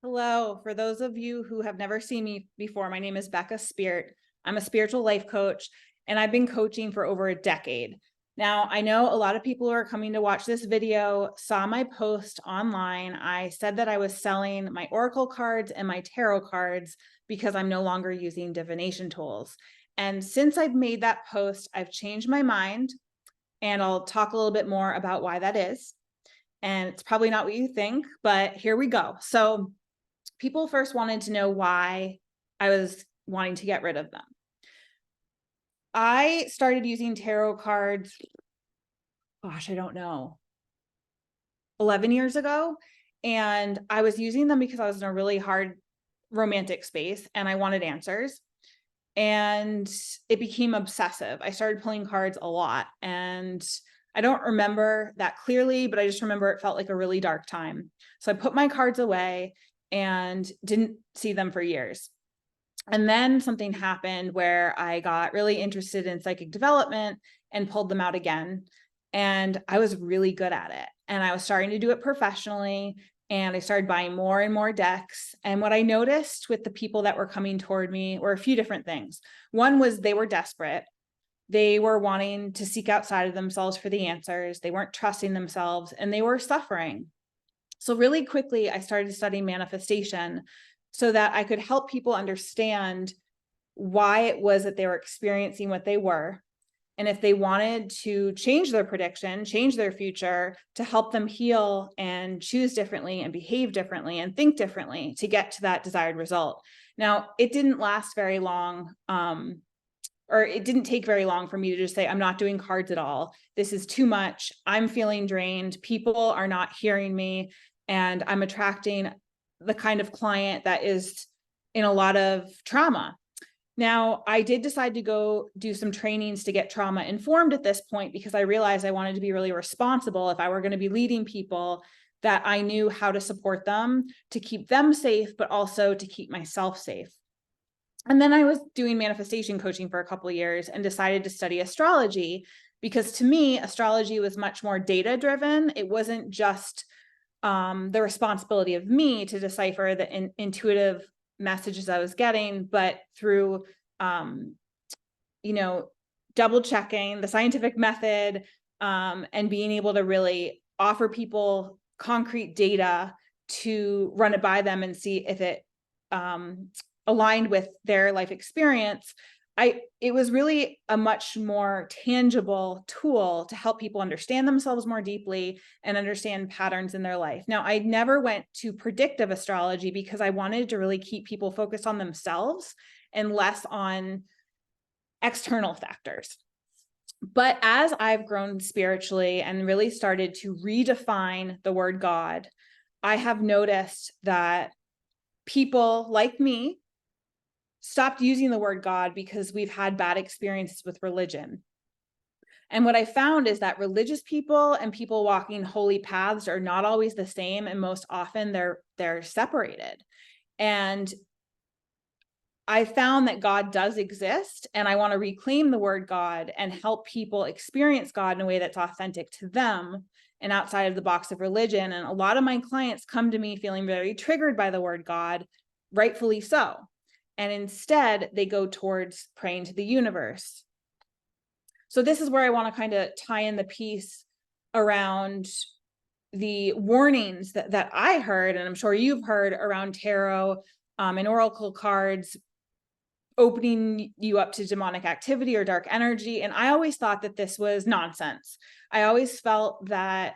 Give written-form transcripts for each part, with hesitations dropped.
Hello. For those of you who have never seen me before, my name is Becca Speart. I'm a spiritual life coach, and I've been coaching for over a decade. Now, I know a lot of people who are coming to watch this video saw my post online. I said that I was selling my oracle cards and my tarot cards because I'm no longer using divination tools. And since I've made that post, I've changed my mind, and I'll talk a little bit more about why that is. And it's probably not what you think, but here we go. So, people first wanted to know why I was wanting to get rid of them. I started using tarot cards, gosh, I don't know, 11 years ago. And I was using them because I was in a really hard romantic space and I wanted answers. And it became obsessive. I started pulling cards a lot. And I don't remember that clearly, but I just remember it felt like a really dark time. So I put my cards away and didn't see them for years. And then something happened where I got really interested in psychic development and pulled them out again. And I was really good at it. And I was starting to do it professionally. And I started buying more and more decks. And what I noticed with the people that were coming toward me were a few different things. One was they were desperate. They were wanting to seek outside of themselves for the answers. They weren't trusting themselves and they were suffering. So really quickly, I started studying manifestation so that I could help people understand why it was that they were experiencing what they were. And if they wanted to change their prediction, change their future, to help them heal and choose differently and behave differently and think differently to get to that desired result. Now, it didn't last very long. Or it didn't take very long for me to just say, I'm not doing cards at all. This is too much. I'm feeling drained. People are not hearing me. And I'm attracting the kind of client that is in a lot of trauma. Now, I did decide to go do some trainings to get trauma informed at this point because I realized I wanted to be really responsible if I were going to be leading people, that I knew how to support them to keep them safe, but also to keep myself safe. And then I was doing manifestation coaching for a couple of years and decided to study astrology because to me, astrology was much more data driven. It wasn't just the responsibility of me to decipher the intuitive messages I was getting, but through, um, you know, double checking the scientific method and being able to really offer people concrete data to run it by them and see if it um, aligned with their life experience. It was really a much more tangible tool to help people understand themselves more deeply and understand patterns in their life. Now, I never went to predictive astrology because I wanted to really keep people focused on themselves and less on external factors. But as I've grown spiritually and really started to redefine the word God, I have noticed that people like me stopped using the word God because we've had bad experiences with religion. And what I found is that religious people and people walking holy paths are not always the same, and most often they're separated. And I found that God does exist, and I want to reclaim the word God and help people experience God in a way that's authentic to them and outside of the box of religion. And a lot of my clients come to me feeling very triggered by the word God, rightfully so. And instead, they go towards praying to the universe. So this is where I want to kind of tie in the piece around the warnings that I heard, and I'm sure you've heard around tarot and oracle cards opening you up to demonic activity or dark energy. And I always thought that this was nonsense. I always felt that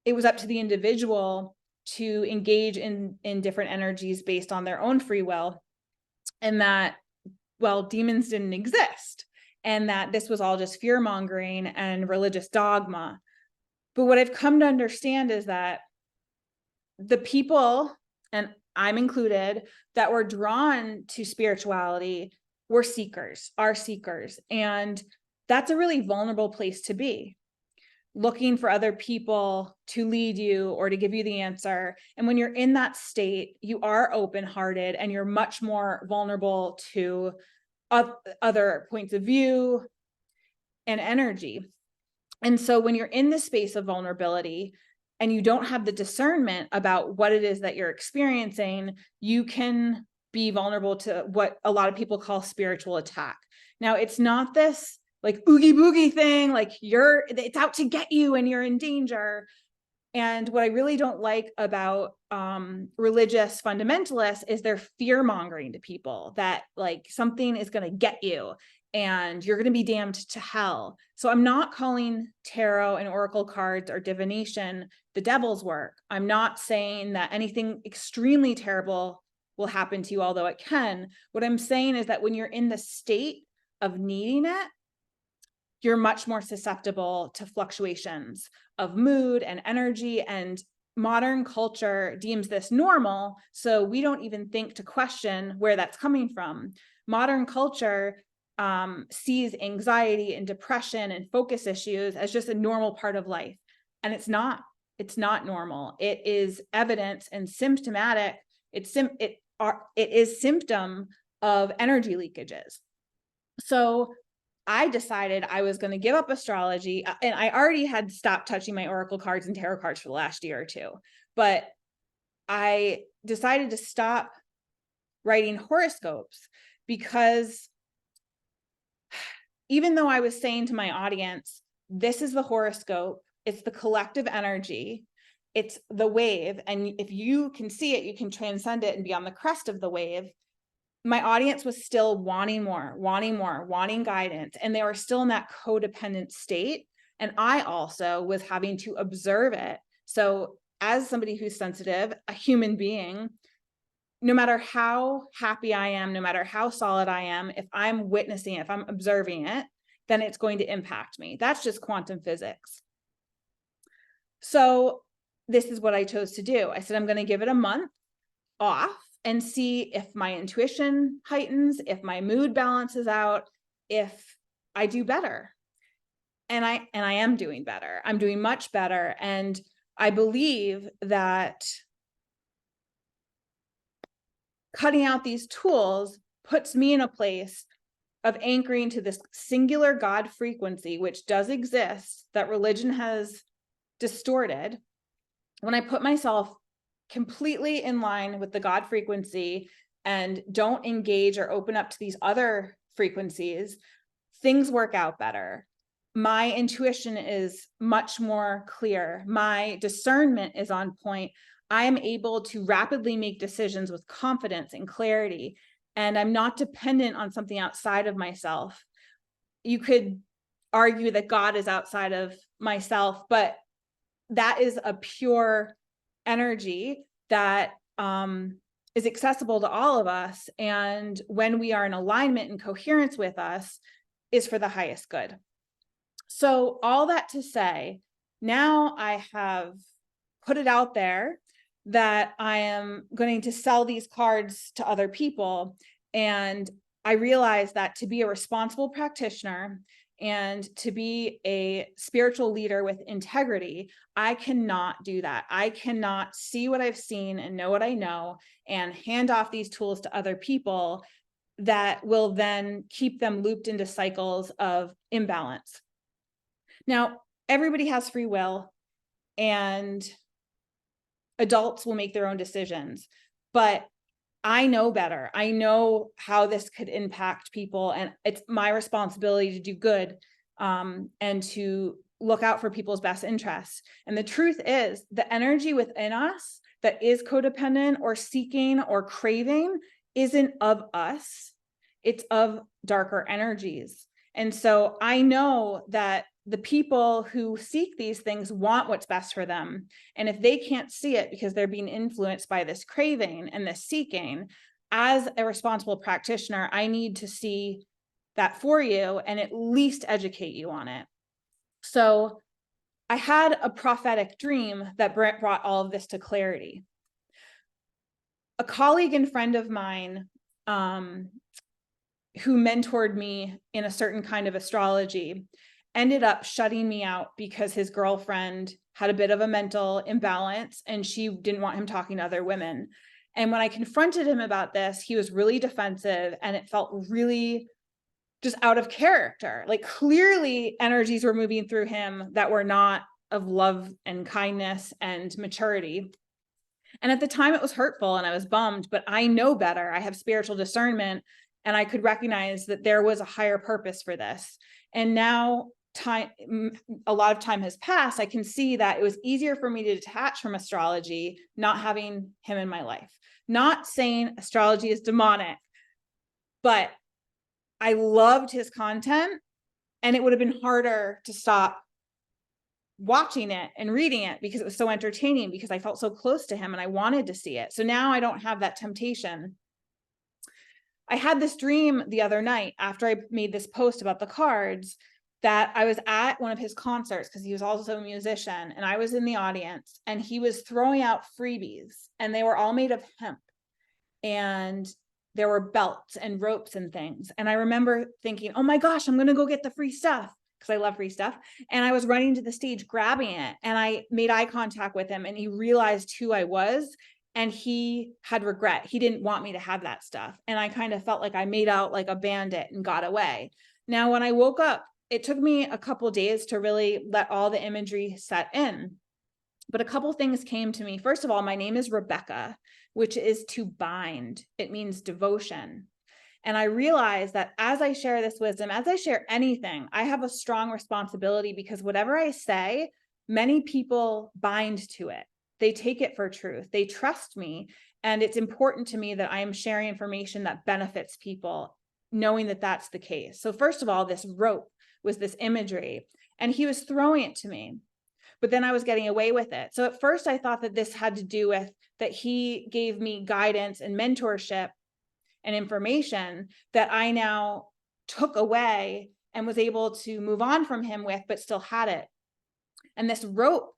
it was up to the individual to engage in different energies based on their own free will, and that, well, demons didn't exist, and that this was all just fear mongering and religious dogma. But what I've come to understand is that the people, and I'm included, that were drawn to spirituality were seekers, are seekers. And that's a really vulnerable place to be, looking for other people to lead you or to give you the answer. And when you're in that state, you are open-hearted and you're much more vulnerable to other points of view and energy. And so when you're in this space of vulnerability, and you don't have the discernment about what it is that you're experiencing, you can be vulnerable to what a lot of people call spiritual attack. Now, it's not this like oogie boogie thing, like it's out to get you and you're in danger. And what I really don't like about religious fundamentalists is they're fear mongering to people that like something is going to get you and you're going to be damned to hell. So I'm not calling tarot and oracle cards or divination the devil's work. I'm not saying that anything extremely terrible will happen to you, although it can. What I'm saying is that when you're in the state of needing it, you're much more susceptible to fluctuations of mood and energy, and modern culture deems this normal, so we don't even think to question where that's coming from. Modern culture sees anxiety and depression and focus issues as just a normal part of life, and it's not normal. It is evidence and symptomatic. It is symptom of energy leakages. So I decided I was going to give up astrology, and I already had stopped touching my oracle cards and tarot cards for the last year or two, but I decided to stop writing horoscopes because even though I was saying to my audience, this is the horoscope, it's the collective energy, it's the wave, and if you can see it, you can transcend it and be on the crest of the wave. My audience was still wanting more, wanting guidance. And they were still in that codependent state. And I also was having to observe it. So as somebody who's sensitive, a human being, no matter how happy I am, no matter how solid I am, if I'm witnessing it, if I'm observing it, then it's going to impact me. That's just quantum physics. So this is what I chose to do. I said, I'm going to give it a month off and see if my intuition heightens, if my mood balances out, if I do better. And I am doing better. I'm doing much better. And I believe that cutting out these tools puts me in a place of anchoring to this singular God frequency, which does exist, that religion has distorted. When I put myself completely in line with the God frequency and don't engage or open up to these other frequencies, things work out better. My intuition is much more clear. My discernment is on point. I am able to rapidly make decisions with confidence and clarity, and I'm not dependent on something outside of myself. You could argue that God is outside of myself, but that is a pure energy that is accessible to all of us. And when we are in alignment and coherence with us, is for the highest good. So all that to say, now I have put it out there that I am going to sell these cards to other people. And I realize that to be a responsible practitioner and to be a spiritual leader with integrity, I cannot do that. I cannot see what I've seen and know what I know and hand off these tools to other people that will then keep them looped into cycles of imbalance. Now, everybody has free will, and adults will make their own decisions, but I know better. I know how this could impact people, and it's my responsibility to do good and to look out for people's best interests. And the truth is, the energy within us that is codependent or seeking or craving isn't of us. It's of darker energies. And so I know that the people who seek these things want what's best for them. And if they can't see it because they're being influenced by this craving and this seeking, as a responsible practitioner, I need to see that for you and at least educate you on it. So I had a prophetic dream that brought all of this to clarity. A colleague and friend of mine who mentored me in a certain kind of astrology ended up shutting me out because his girlfriend had a bit of a mental imbalance and she didn't want him talking to other women. And when I confronted him about this, he was really defensive and it felt really just out of character. Like clearly energies were moving through him that were not of love and kindness and maturity. And at the time it was hurtful and I was bummed, but I know better. I have spiritual discernment and I could recognize that there was a higher purpose for this. And now a lot of time has passed. I can see that it was easier for me to detach from astrology, not having him in my life. Not saying astrology is demonic, but I loved his content and it would have been harder to stop watching it and reading it because it was so entertaining, because I felt so close to him and I wanted to see it. So now I don't have that temptation. I had this dream the other night after I made this post about the cards, that I was at one of his concerts because he was also a musician, and I was in the audience and he was throwing out freebies and they were all made of hemp and there were belts and ropes and things. And I remember thinking, oh my gosh, I'm going to go get the free stuff, because I love free stuff. And I was running to the stage, grabbing it, and I made eye contact with him and he realized who I was and he had regret. He didn't want me to have that stuff. And I kind of felt like I made out like a bandit and got away. Now, when I woke up, it took me a couple days to really let all the imagery set in. But a couple things came to me. First of all, my name is Rebecca, which is to bind. It means devotion. And I realized that as I share this wisdom, as I share anything, I have a strong responsibility, because whatever I say, many people bind to it. They take it for truth. They trust me. And it's important to me that I am sharing information that benefits people, knowing that that's the case. So first of all, this rope was this imagery, and he was throwing it to me, but then I was getting away with it. So at first I thought that this had to do with that he gave me guidance and mentorship and information that I now took away and was able to move on from him with, but still had it. And this rope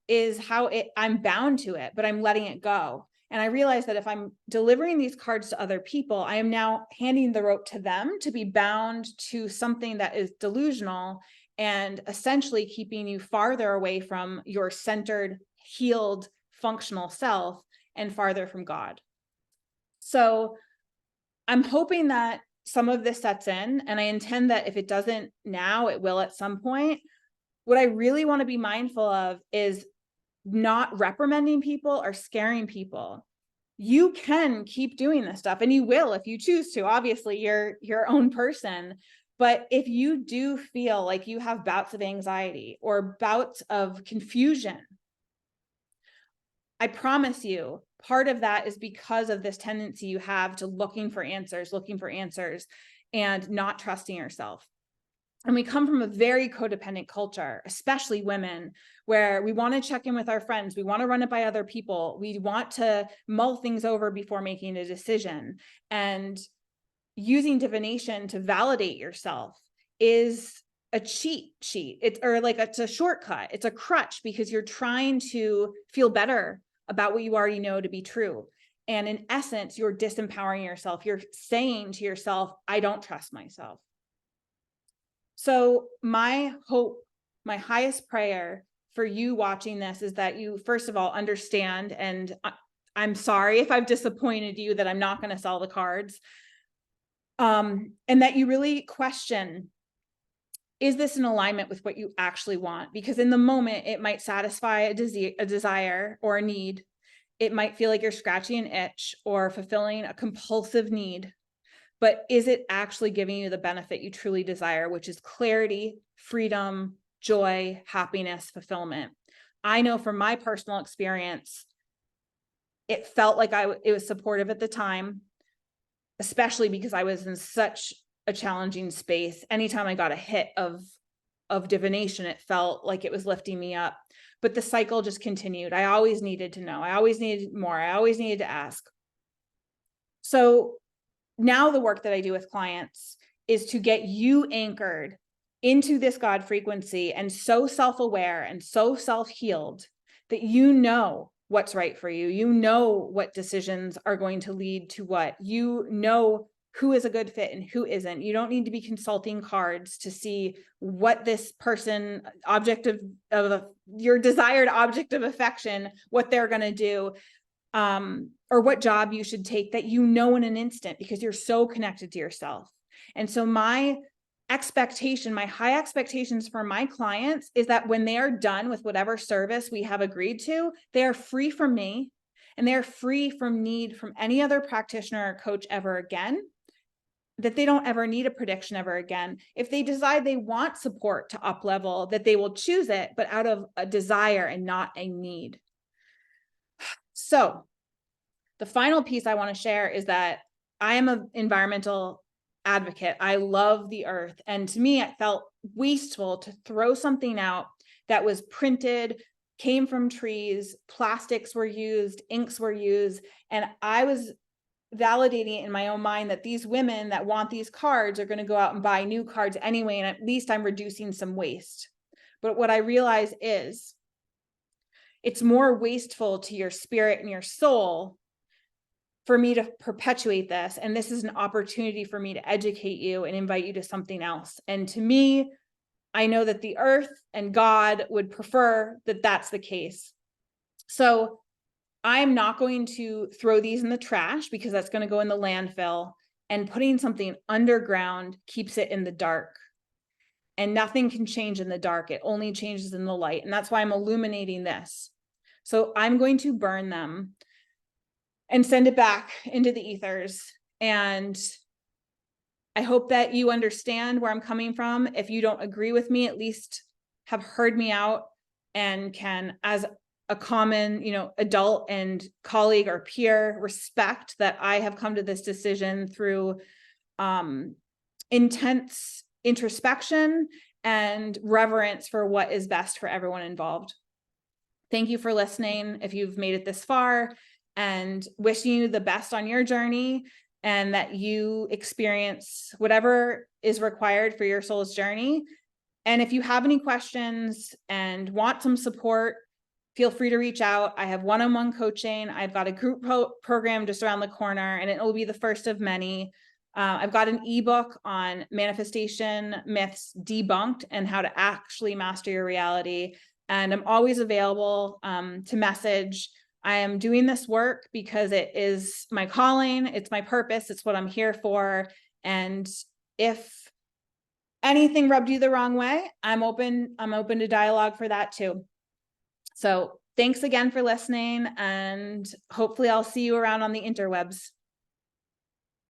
is how I'm bound to it, but I'm letting it go. And I realized that if I'm delivering these cards to other people, I am now handing the rope to them to be bound to something that is delusional and essentially keeping you farther away from your centered, healed, functional self and farther from God. So I'm hoping that some of this sets in, and I intend that if it doesn't now, it will at some point. What I really want to be mindful of is not reprimanding people or scaring people. You can keep doing this stuff, and you will if you choose to. Obviously, you're your own person. But if you do feel like you have bouts of anxiety or bouts of confusion, I promise you, part of that is because of this tendency you have to looking for answers, and not trusting yourself. And we come from a very codependent culture, especially women, where we want to check in with our friends. We want to run it by other people. We want to mull things over before making a decision. And using divination to validate yourself is a cheat sheet. It's a shortcut. It's a crutch, because you're trying to feel better about what you already know to be true. And in essence, you're disempowering yourself. You're saying to yourself, I don't trust myself. So my hope, my highest prayer for you watching this is that you, first of all, understand, and I'm sorry if I've disappointed you that I'm not going to sell the cards, and that you really question, is this in alignment with what you actually want? Because in the moment, it might satisfy a desire or a need. It might feel like you're scratching an itch or fulfilling a compulsive need. But is it actually giving you the benefit you truly desire, which is clarity, freedom, joy, happiness, fulfillment? I know from my personal experience, it felt like it was supportive at the time, especially because I was in such a challenging space. Anytime I got a hit of divination, it felt like it was lifting me up. But the cycle just continued. I always needed to know. I always needed more. I always needed to ask. So now the work that I do with clients is to get you anchored into this God frequency and so self-aware and so self-healed that you know what's right for you. You know what decisions are going to lead to what. You know who is a good fit and who isn't. You don't need to be consulting cards to see what this person, object of your desired object of affection, what they're going to do. Or what job you should take, that you know in an instant, because you're so connected to yourself. And so my expectation, my high expectations for my clients is that when they are done with whatever service we have agreed to, they are free from me and they're free from need from any other practitioner or coach ever again, that they don't ever need a prediction ever again. If they decide they want support to up level, that they will choose it, but out of a desire and not a need. So the final piece I want to share is that I am an environmental advocate. I love the earth. And to me, it felt wasteful to throw something out that was printed, came from trees, plastics were used, inks were used. And I was validating it in my own mind that these women that want these cards are going to go out and buy new cards anyway. And at least I'm reducing some waste. But what I realize is it's more wasteful to your spirit and your soul for me to perpetuate this. And this is an opportunity for me to educate you and invite you to something else. And to me, I know that the earth and God would prefer that that's the case. So I'm not going to throw these in the trash because that's going to go in the landfill, and putting something underground keeps it in the dark. And nothing can change in the dark. It only changes in the light. And that's why I'm illuminating this. So I'm going to burn them and send it back into the ethers. And I hope that you understand where I'm coming from. If you don't agree with me, at least have heard me out and can, as a common, adult and colleague or peer, respect that I have come to this decision through intense introspection and reverence for what is best for everyone involved. Thank you for listening. If you've made it this far, and wishing you the best on your journey, and that you experience whatever is required for your soul's journey. And if you have any questions and want some support, feel free to reach out. I have one-on-one coaching. I've got a group program just around the corner, and it will be the first of many. I've got an ebook on manifestation myths debunked and how to actually master your reality. And I'm always available to message. I am doing this work because it is my calling. It's my purpose. It's what I'm here for. And if anything rubbed you the wrong way, I'm open to dialogue for that too. So thanks again for listening, and hopefully I'll see you around on the interwebs.